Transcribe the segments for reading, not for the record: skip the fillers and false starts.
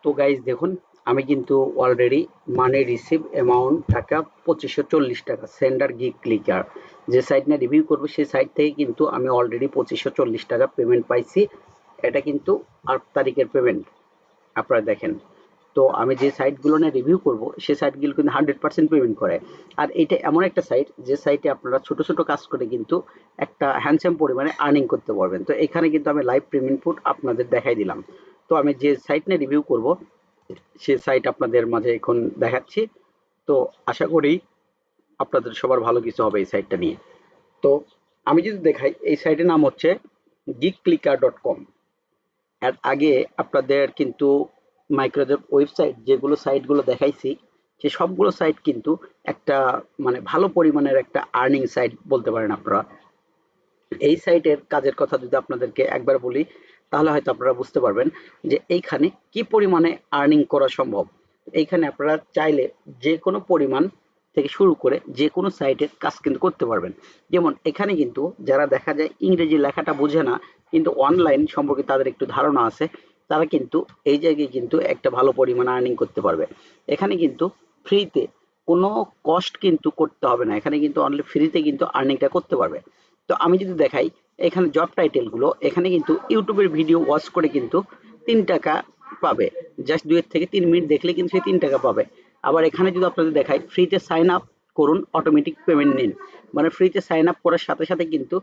তো গাইজ দেখুন, আমি কিন্তু অলরেডি মানি রিসিভ অ্যামাউন্ট টাকা 2540 টাকা সেন্ডার গিগ ক্লিকার যে সাইট নিয়ে রিভিউ করবো সেই সাইট থেকে কিন্তু আমি অলরেডি 2540 টাকা পেমেন্ট পাইছি। এটা কিন্তু 8 তারিখের পেমেন্ট আপনারা দেখেন। তো আমি যে সাইটগুলো নিয়ে রিভিউ করব সেই সাইটগুলো কিন্তু 100% পেমেন্ট করে। আর এটা এমন একটা সাইট যে সাইটে আপনারা ছোট ছোট কাজ করে কিন্তু একটা হ্যান্ডসাম পরিমাণে আর্নিং করতে পারবেন। তো এখানে কিন্তু আমি লাইভ পেমেন্ট প্রুফ আপনাদের দেখাই দিলাম। তো আমি যে সাইট নিয়ে রিভিউ করব সে সাইট আপনাদের মাঝে এখন দেখাচ্ছি। তো আশা করি আপনাদের সবার ভালো কিছু হবে এই সাইটটা নিয়ে। তো আমি যদি দেখাই, এই সাইটের নাম হচ্ছে gigclicker.com। এর আগে আপনাদের কিন্তু মাইক্রোসফট ওয়েবসাইট যেগুলো সাইটগুলো দেখাইছি সে সবগুলো সাইট কিন্তু একটা মানে ভালো পরিমাণের একটা আর্নিং সাইট বলতে পারেন আপনারা। এই সাইটের কাজের কথা যদি আপনাদেরকে একবার বলি তাহলে হয়তো আপনারা বুঝতে পারবেন যে এইখানে কি পরিমাণে আর্নিং করা সম্ভব। এইখানে আপনারা চাইলে যে কোনো পরিমাণ থেকে শুরু করে যে কোনো সাইটের কাজ কিন্তু করতে পারবেন। যেমন এখানে কিন্তু যারা দেখা যায় ইংরেজি লেখাটা বোঝে না কিন্তু অনলাইন সম্পর্কে তাদের একটু ধারণা আছে, তারা কিন্তু এই জায়গায় কিন্তু একটা ভালো পরিমাণ আর্নিং করতে পারবে। এখানে কিন্তু ফ্রিতে কোনো কষ্ট কিন্তু করতে হবে না, এখানে কিন্তু অনলি ফ্রিতে কিন্তু আর্নিংটা করতে পারবে। তো আমি যদি দেখাই এখানে জব টাইটেল গুলো, এখানে কিন্তু ইউটিউবের ভিডিও ওয়াচ করে কিন্তু 3 টাকা পাবে। জাস্ট 2 থেকে 3 মিনিট দেখলে কিন্তু সে 3 টাকা পাবে। আবার এখানে যদি আপনাদের দেখাই ফ্রিতে সাইন আপ করুন অটোমেটিক পেমেন্ট নিন, মানে ফ্রিতে সাইন আপ করার সাথে সাথে কিন্তু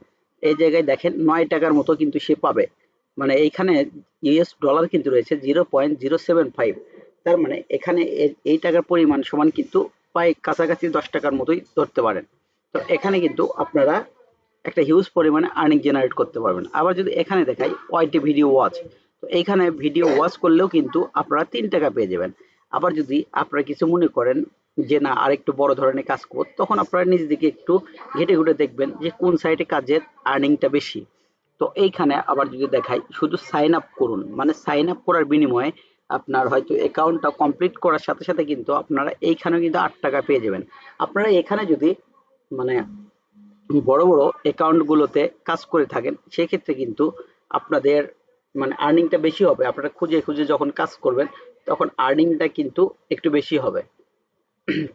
এই জায়গায় দেখেন 9 টাকার মতো কিন্তু সে পাবে। মানে এইখানে ইউএস ডলার কিন্তু রয়েছে 0.075। তার মানে এখানে এই টাকার পরিমাণ সমান কিন্তু প্রায় কাছাকাছি 10 টাকার মতোই ধরতে পারেন। তো এখানে কিন্তু আপনারা একটা হিউজ পরিমাণে আর্নিং জেনারেট করতে পারবেন। আবার যদি এখানে দেখাই ওয়াইটি ভিডিও ওয়াচ, তো এইখানে ভিডিও ওয়াচ করলেও কিন্তু আপনারা 3 টাকা পেয়ে যাবেন। আবার যদি আপনারা কিছু মনে করেন যে না আরেকটু বড় ধরনের কাজ করব, তখন আপনারা নিজ দিকে একটু ঘেটে ঘুটে দেখবেন যে কোন সাইটে কাজের আর্নিংটা বেশি। তো এইখানে আবার যদি দেখাই শুধু সাইন আপ করুন, মানে সাইন আপ করার বিনিময়ে আপনার হয়তো অ্যাকাউন্টটা কমপ্লিট করার সাথে সাথে কিন্তু আপনারা এইখানেও কিন্তু 8 টাকা পেয়ে যাবেন। আপনারা এখানে যদি মানে বড় বড় অ্যাকাউন্ট গুলোতে কাজ করে থাকেন সেক্ষেত্রে কিন্তু আপনাদের মানে আর্নিংটা বেশি হবে। আপনারা খুঁজে খুঁজে যখন কাজ করবেন তখন আর্নিংটা কিন্তু একটু বেশি হবে।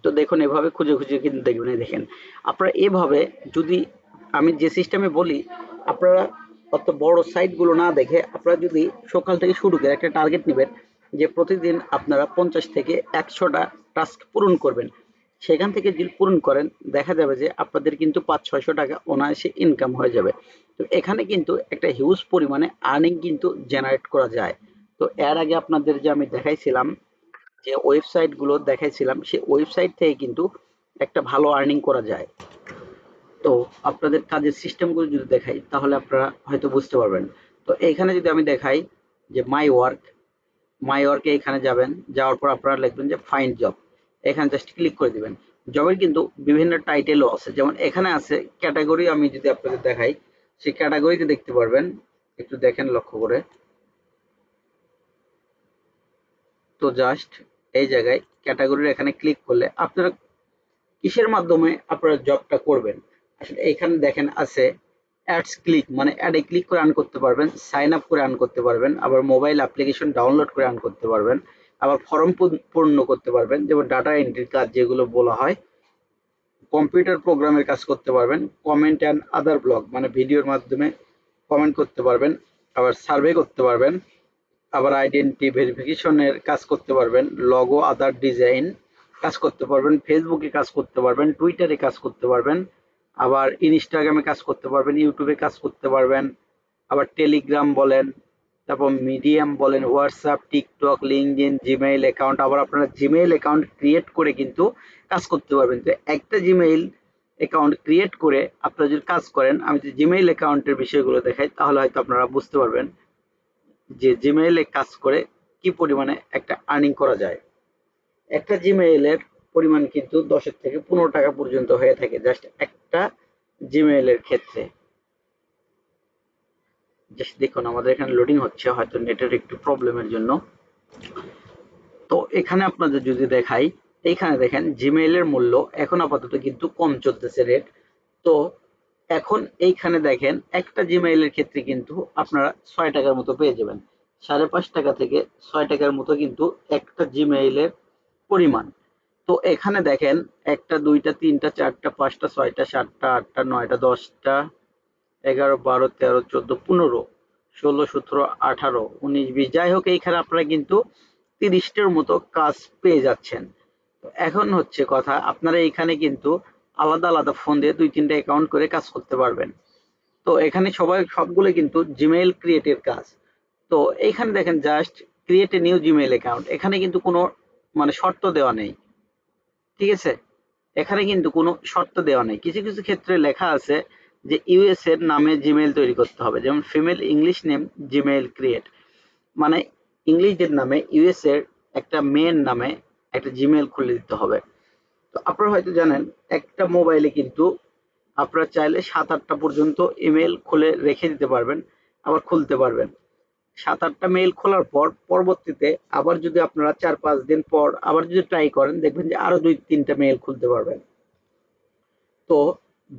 তো দেখুন এভাবে খুঁজে খুঁজে কিন্তু দেখবেন, এই দেখেন আপনারা এভাবে যদি আমি যে সিস্টেমে বলি আপনারা অত বড় সাইট গুলো না দেখে আপনারা যদি সকাল থেকে শুরু করে একটা টার্গেট নেবেন যে প্রতিদিন আপনারা 50 থেকে 100টা টাস্ক পূরণ করবেন, সেখান থেকে যদি পূরণ করেন দেখা যাবে যে আপনাদের কিন্তু 500-600 টাকা অনায়াসে ইনকাম হয়ে যাবে। তো এখানে কিন্তু একটা হিউজ পরিমাণে আর্নিং কিন্তু জেনারেট করা যায়। তো এর আগে আপনাদের যে আমি দেখাইছিলাম যে ওয়েবসাইট গুলো দেখাইছিলাম সেই ওয়েবসাইট থেকে কিন্তু একটা ভালো আর্নিং করা যায়। তো আপনাদের কাজের সিস্টেম গুলো যদি দেখাই তাহলে আপনারা হয়তো বুঝতে পারবেন। তো এইখানে যদি আমি দেখাই যে মাই ওয়ার্কে এখানে যাবেন, যাওয়ার পর আপনারা লিখবেন যে ফাইন্ড জব, এখানে জাস্ট ক্লিক করে দিবেন। জবের কিন্তু বিভিন্ন টাইটেলও আছে, যেমন এখানে আছে ক্যাটাগরি। আমি যদি আপনাদের দেখাই সেই ক্যাটাগরিতে দেখতে পারবেন, একটু দেখেন লক্ষ্য করে। তো জাস্ট এই জায়গায় ক্যাটাগরির এখানে ক্লিক করলে আপনারা কিসের মাধ্যমে আপনারা জবটা করবেন আসলে এখানে দেখেন আছে অ্যাডস ক্লিক, মানে অ্যাডে ক্লিক করে আর্ন করতে পারবেন, সাইন আপ করে আর্ন করতে পারবেন, আবার মোবাইল অ্যাপ্লিকেশন ডাউনলোড করে আর্ন করতে পারবেন, আবার ফর্ম পূর্ণ করতে পারবেন যেমন ডাটা এন্ট্রির কাজ যেগুলো বলা হয়, কম্পিউটার প্রোগ্রামের কাজ করতে পারবেন, কমেন্ট অ্যান্ড আদার ব্লগ মানে ভিডিওর মাধ্যমে কমেন্ট করতে পারবেন, আবার সার্ভে করতে পারবেন, আবার আইডেন্টি ভেরিফিকেশনের কাজ করতে পারবেন, লগো আদার ডিজাইন কাজ করতে পারবেন, ফেসবুকে কাজ করতে পারবেন, টুইটারে কাজ করতে পারবেন, আবার ইনস্টাগ্রামে কাজ করতে পারবেন, ইউটিউবে কাজ করতে পারবেন, আবার টেলিগ্রাম বলেন, তারপর মিডিয়াম বলেন, WhatsApp, TikTok, LinkedIn, Gmail account, আবার আপনারা জিমেইল অ্যাকাউন্ট ক্রিয়েট করে কিন্তু কাজ করতে পারবেন। তো একটা জিমেইল অ্যাকাউন্ট ক্রিয়েট করে আপনারা যদি কাজ করেন, আমি যদি জিমেইল অ্যাকাউন্টের বিষয়গুলো দেখাই তাহলে হয়তো আপনারা বুঝতে পারবেন যে জিমেইলে কাজ করে কি পরিমাণে একটা আর্নিং করা যায়। একটা জিমেইলের পরিমাণ কিন্তু 10 থেকে 15 টাকা পর্যন্ত হয়ে থাকে জাস্ট একটা জিমেইলের ক্ষেত্রে। জাস্ট দেখুন আমাদের এখানে লোডিং হচ্ছে, হয়তো নেটের একটু প্রবলেমের জন্য। তো এখানে আপনাদের যদি দেখাই, এইখানে দেখেন জিমেইলের মূল্য এখন আপাতত কিন্তু কম চলতেছে রেট। তো এখন এইখানে দেখেন একটা জিমেইলের ক্ষেত্রে কিন্তু আপনারা 6 টাকার মতো পেয়ে যাবেন। 5.5 টাকা থেকে 6 টাকার মতো কিন্তু একটা জিমেইলের পরিমাণ। তো এখানে দেখেন 1টা 2টা 3টা 4টা 5টা 6টা 7টা 8টা 9টা 10টা 11 12 13 14 15 16 17 18 19 20 যাই হোক এইখানে আপনারা কিন্তু 30টার মতো কাজ পেয়ে যাচ্ছেন। তো এখন হচ্ছে কথা, আপনারা এখানে কিন্তু আলাদা আলাদা ফোন দিয়ে 2-3টা অ্যাকাউন্ট করে কাজ করতে পারবেন। তো এখানে সবগুলো কিন্তু জিমেইল ক্রিয়েটের কাজ। তো এইখানে দেখেন just create a new Gmail account, এখানে কিন্তু কোনো মানে শর্ত দেওয়া নেই, ঠিক আছে? এখানে কিন্তু কোনো শর্ত দেওয়া নেই। কিছু কিছু ক্ষেত্রে লেখা আছে যে ইউএস এর নামে জিমেইল তৈরি করতে হবে, যেমন female English name Gmail create, মানে ইংলিশদের নামে ইউএস এর একটা মেয়ের নামে একটা জিমেইল খুলে দিতে হবে। তো আপনারা হয়তো জানেন একটা মোবাইলে কিন্তু আপনারা চাইলে 7-8টা পর্যন্ত ইমেল খুলে রেখে দিতে পারবেন, আবার খুলতে পারবেন। 7-8টা মেইল খোলার পর পরবর্তীতে আবার যদি আপনারা 4-5 দিন পর আবার যদি ট্রাই করেন, দেখবেন যে আরো 2-3টা মেইল খুলতে পারবেন। তো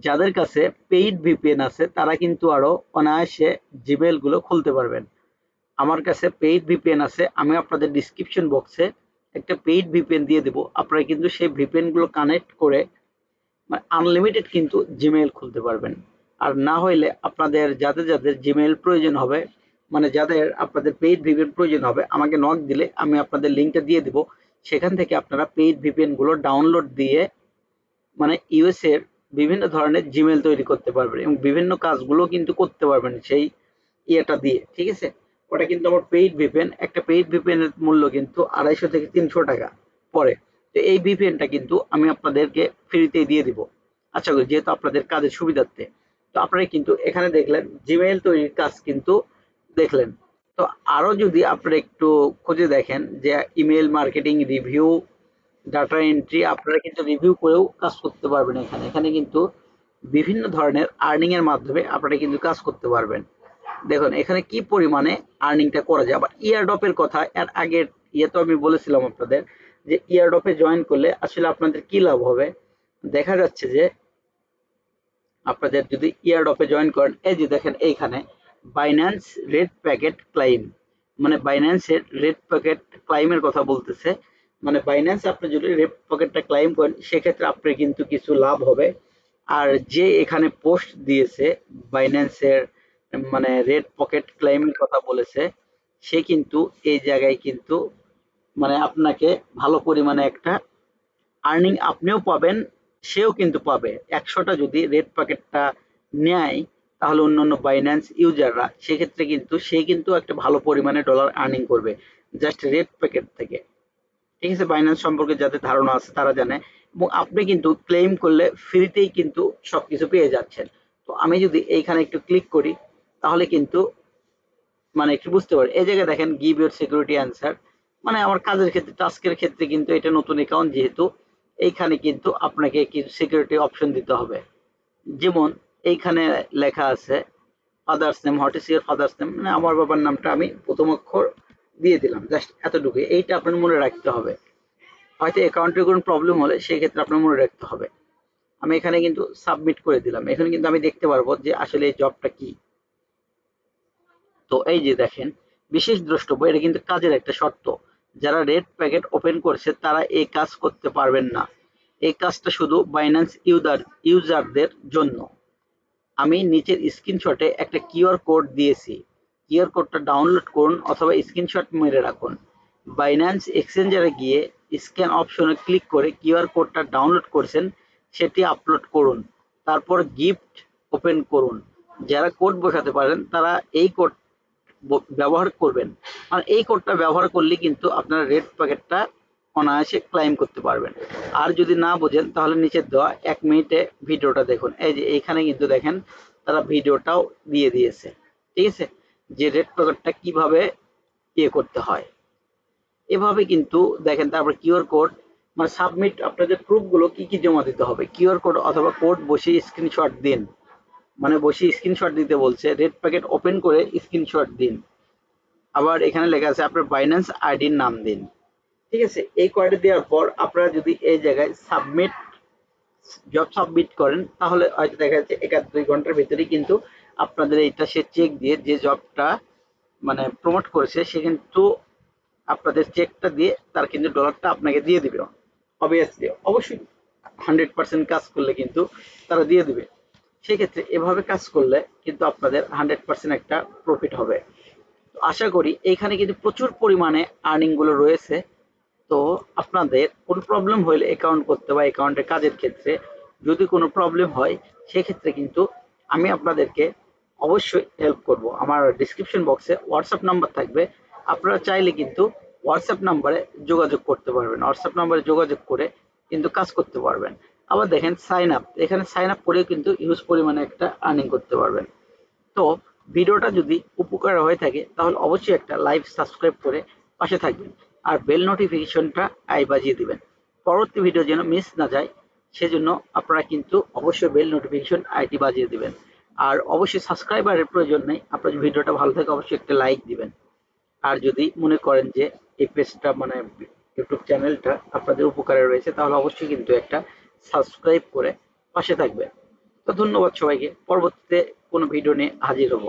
যাদের কাছে পেইড ভিপিএন আছে তারা কিন্তু আরো অনায়াসে জিমেইল গুলো খুলতে পারবেন। আমার কাছে পেইড ভিপিএন আছে, আমি আপনাদের ডিসক্রিপশন বক্সে একটা পেইড ভিপিএন দিয়ে দেবো, আপনারা কিন্তু সেই ভিপিএন গুলো কানেক্ট করে আনলিমিটেড কিন্তু জিমেইল খুলতে পারবেন। আর না হইলে আপনাদের যাদের যাদের জিমেইল প্রয়োজন হবে, মানে যাদের আপনাদের পেইড ভিপিএন প্রয়োজন হবে, আমাকে নক দিলে আমি আপনাদের লিঙ্কটা দিয়ে দিব। সেখান থেকে আপনারা পেইড ভিপিএন গুলো ডাউনলোড দিয়ে মানে ইউএস এর বিভিন্ন ধরনের জিমেইল তৈরি করতে পারবেন এবং বিভিন্ন কাজগুলো কিন্তু করতে পারবেন সেই ইয়েটা দিয়ে, ঠিক আছে? ওটা কিন্তু আমার পেইড ভিপিএন, একটা পেইড ভিপিএন এর মূল্য কিন্তু 250 থেকে 300 টাকা পড়ে। তো এই ভিপিএনটা কিন্তু আমি আপনাদেরকে ফ্রিতেই দিয়ে দিব, আশা করি, যেহেতু আপনাদের কাজের সুবিধার্থে। তো আপনারা কিন্তু এখানে দেখলেন জিমেইল তৈরির কাজ কিন্তু দেখলেন। তো আরো যদি আপনারা একটু খুঁজে দেখেন যে email marketing review data entry, আপনারা কিন্তু রিভিউ করেও কাজ করতে পারবেন। এখানে এখানে কিন্তু বিভিন্ন ধরনের আর্নিং এর মাধ্যমে আপনারা কিন্তু কাজ করতে পারবেন। দেখুন এখানে কি পরিমাণে আর্নিংটা করা যায়। আবার ইয়ারডপের কথা এর আগের ইয়ে তো আমি বলেছিলাম আপনাদের যে ইয়ারডপে জয়েন করলে আসলে আপনাদের কি লাভ হবে। দেখা যাচ্ছে যে আপনাদের যদি ইয়ারডপে জয়েন করেন, এই যে দেখেন এইখানে বাইন্যান্স রেড প্যাকেট ক্লাইম, মানে বাইন্যান্সের রেড প্যাকেট ক্লাইমের কথা বলতেছে। মানে বাইন্যান্স আপনি যদি রেড প্যাকেটটা ক্লাইম করেন সেক্ষেত্রে আপনার কিন্তু কিছু লাভ হবে। আর যে এখানে পোস্ট দিয়েছে বাইন্যান্সের মানে রেড পকেট ক্লাইমের কথা বলেছে, সে কিন্তু এই জায়গায় কিন্তু মানে আপনাকে ভালো পরিমাণে একটা আর্নিং আপনিও পাবেন, সেও কিন্তু পাবে। 100টা যদি রেড প্যাকেটটা নেয় তাহলে অন্যান্য বাইন্যান্স ইউজাররা সেক্ষেত্রে কিন্তু সে কিন্তু একটা ভালো পরিমাণে ডলার আর্নিং করবে জাস্ট রেড প্যাকেট থেকে, ঠিক আছে? বাইন্যান্স সম্পর্কে যাদের ধারণা আছে তারা জানে। এবং আপনি কিন্তু ক্লেম করলে ফ্রিতেই কিন্তু সবকিছু পেয়ে যাচ্ছেন। তো আমি যদি এইখানে একটু ক্লিক করি তাহলে কিন্তু মানে একটু বুঝতে পারি। এই জায়গায় দেখেন গিভ ইউর সিকিউরিটি অ্যান্সার, মানে আমার কাজের ক্ষেত্রে টাস্কের ক্ষেত্রে কিন্তু এটা নতুন অ্যাকাউন্ট যেহেতু এইখানে কিন্তু আপনাকে কিছু সিকিউরিটি অপশন দিতে হবে। যেমন এইখানে লেখা আছে father's name, what is your father's name, মানে আমার বাবার নামটা আমি প্রথম অক্ষর দিয়ে দিলাম, জাস্ট এতটুকু। এইটা আপনার মনে রাখতে হবে, হয়তো অ্যাকাউন্টের কোনো প্রবলেম হলে সেই ক্ষেত্রে আপনার মনে রাখতে হবে। আমি এখানে কিন্তু সাবমিট করে দিলাম, এখানে কিন্তু আমি দেখতে পারবো যে আসলে এই জবটা কি। তো এই যে দেখেন বিশেষ দ্রষ্টব্য, এটা কিন্তু কাজের একটা শর্ত। যারা রেড প্যাকেট ওপেন করছে তারা এই কাজ করতে পারবেন না, এই কাজটা শুধু বাইন্যান্স ইউজারদের জন্য। আমি নিচের স্ক্রিনশটে একটা কিউআর কোড দিয়েছি, কিউআর কোডটা ডাউনলোড করুন অথবা স্ক্রিনশট মেরে রাখুন। বাইন্যান্স এক্সচেঞ্জারে গিয়ে স্ক্যান অপশনে ক্লিক করে কিউআর কোডটা ডাউনলোড করছেন সেটি আপলোড করুন, তারপর গিফট ওপেন করুন। যারা কোড বসাতে পারেন তারা এই কোড ব্যবহার করবেন, আর এই কোডটা ব্যবহার করলে কিন্তু আপনারা রেড প্যাকেটটা অনায়াসে ক্লাইম করতে পারবেন। আর যদি না বোঝেন তাহলে নিচে দেওয়া 1 মিনিটে ভিডিওটা দেখুন। এই যে এইখানে কিন্তু দেখেন তারা ভিডিওটাও দিয়ে দিয়েছে, ঠিক আছে, যে রেড প্যাকেটটা কিভাবে ইয়ে করতে হয়। এভাবে কিন্তু দেখেন। তারপর কিউআর কোড মানে সাবমিট, আপনাদের প্রুফগুলো কি কি জমা দিতে হবে, কিউআর কোড অথবা কোড বসিয়ে স্ক্রিনশট দিন, মানে বসিয়ে স্ক্রিনশট দিতে বলছে, রেড প্যাকেট ওপেন করে স্ক্রিনশট দিন। আবার এখানে লেখা আছে আপনার বাইন্যান্স আইডির নাম দিন, ঠিক আছে? এই কয়টা দেওয়ার পর আপনারা যদি এই জায়গায় সাবমিট জব সাবমিট করেন তাহলে হয়তো দেখা যাচ্ছে 1-2 ঘন্টার ভিতরেই কিন্তু আপনাদের এইটা সে চেক দিয়ে যে জবটা মানে প্রমোট করেছে সে কিন্তু আপনাদের চেকটা দিয়ে তার কিন্তু ডলারটা আপনাকে দিয়ে দিবে। অবভিয়াসলি অবশ্যই 100% কাজ করলে কিন্তু তারা দিয়ে দিবে। সেক্ষেত্রে এভাবে কাজ করলে কিন্তু আপনাদের 100% একটা প্রফিট হবে। তো আশা করি এইখানে কিন্তু প্রচুর পরিমাণে আর্নিং গুলো রয়েছে। তো আপনাদের কোনো প্রবলেম হলে অ্যাকাউন্ট করতে বা অ্যাকাউন্টের কাজের ক্ষেত্রে যদি কোনো প্রবলেম হয় সেক্ষেত্রে কিন্তু আমি আপনাদেরকে অবশ্যই হেল্প করব। আমার ডিসক্রিপশন বক্সে হোয়াটসঅ্যাপ নাম্বার থাকবে, আপনারা চাইলে কিন্তু হোয়াটসঅ্যাপ নাম্বারে যোগাযোগ করতে পারবেন, হোয়াটসঅ্যাপ নাম্বারে যোগাযোগ করে কিন্তু কাজ করতে পারবেন। আবার দেখেন সাইন আপ, এখানে সাইন আপ করেও কিন্তু হিউজ পরিমাণে একটা আর্নিং করতে পারবেন। তো ভিডিওটা যদি উপকার হয়ে থাকে তাহলে অবশ্যই একটা লাইক সাবস্ক্রাইব করে পাশে থাকবেন আর বেল নোটিফিকেশনটা বাজিয়ে দিবেন, পরবর্তী ভিডিও যেন মিস না যায় সেজন্য আপনারা কিন্তু অবশ্যই বেল নোটিফিকেশন আইটি বাজিয়ে দিবেন। আর অবশ্যই সাবস্ক্রাইবারের প্রয়োজন নেই, আপনার ভিডিওটা ভালো থাকে অবশ্যই একটা লাইক দিবেন। আর যদি মনে করেন যে এই পেজটা মানে ইউটিউব চ্যানেলটা আপনাদের উপকারে রয়েছে তাহলে অবশ্যই কিন্তু একটা সাবস্ক্রাইব করে পাশে থাকবেন। তো ধন্যবাদ সবাইকে, পরবর্তীতে কোনো ভিডিও নিয়ে হাজির হব।